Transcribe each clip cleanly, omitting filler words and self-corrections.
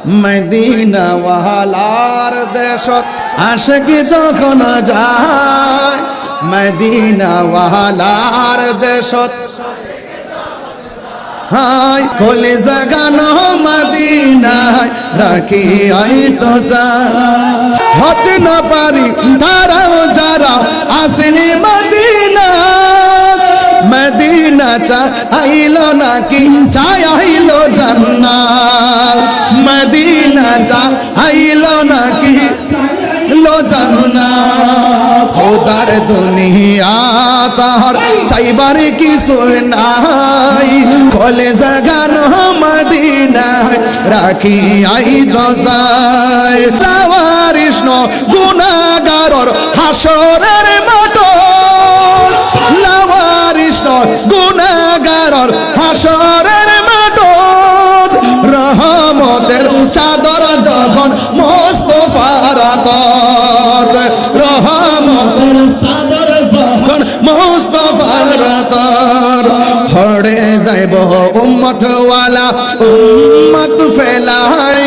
Medina ওয়ালার দেশত আশিকি যখন যায়, মদিনা ওয়ালার দেশত হাই কলিজা গান মদিনায় রাখি আই তো যায়। হতে না পারি তারাও যারা আসেনি মদিনা, মদিনা চাইলো নাকি চাইলো জান্নাত, মদিনা চাইলো নাকি লো জান্নাত। খোদার দুনিয়া তাহার সাইবার কিছু নাই, কলেজা গান মদিনায় রাখি আই দশায়। লাওয়ারিস গুনাহগারর হাসরের মাঠ, লাওয়ারিস গুনাহগারর হাসরের মাঠ, রহমতের চাদর যখন মুস্তাফার আতত, রহমতের চাদর যখন মুস্তাফার আতত, হড়ে যাইব উম্মত ওয়ালা উম্মত ফেলাই,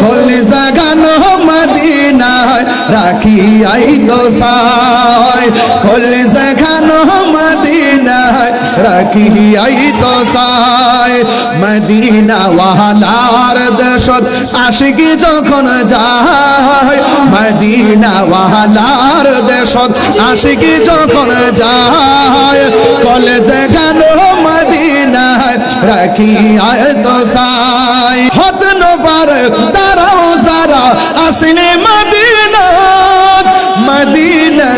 কলিজা গান মদিনায় রাখি আই দোসায়, কলিজা গান মদিনায় রাখি আই দোসায়। মদিনা ওয়ালার দেশত আশিকি যখন যায়, মদিনা ওয়ালার দেশত আশিকি যখন যায়, কলেজে গান মদিনায় রাখি আয় দোসায়। হত ন পারে তারাও যারা আসেনি মদিনা, মদিনা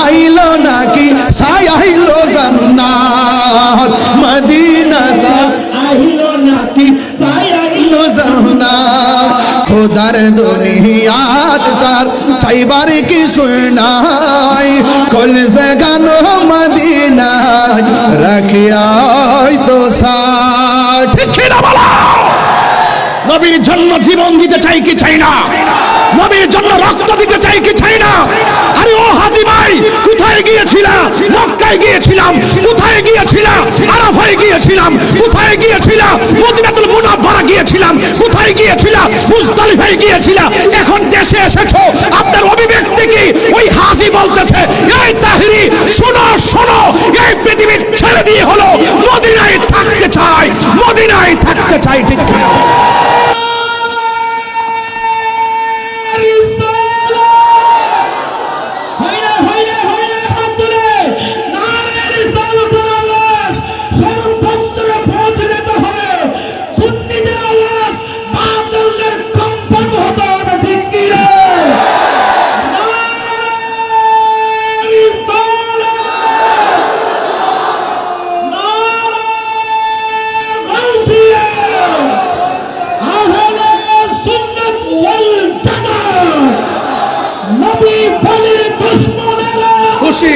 আইলো নাকি আইলো জান্নাত, মদিনা আইলো নাকি আইলো জান্নাত। খোদার দুনিয়াত চার চাইবার কিছু নাই, কলিজা গান মদিনায় রাখিয়াই তো সাই। ঠিক না বলো? নবীর জন্য জীবন দিতে চাই কি চাই না? নবীর জন্য রক্ত দিতে চাই কি চাই না? আরে ও হাজী ভাই, কোথায় গিয়েছিলা? মক্কায় গিয়েছিলাম। কোথায় গিয়েছিলা? আরাফায় গিয়েছিলাম। কোথায় গিয়েছিলা? মদিনাতুল মুনাওয়ারা গিয়েছিলাম। কোথায় গিয়েছিলা? মুজদালিফায় গিয়েছিলা। এখন দেশে এসেছো, আপনার অভিব্যক্তি কি? ওই হাজী বলতেছে, এই তাহরি শোনো শোনো, এই পৃথিবী ছেড়ে দিয়ে হলো মদিনায় থাকতে চাই, মদিনায় থাকতে চাই। ঠিক না? খুশি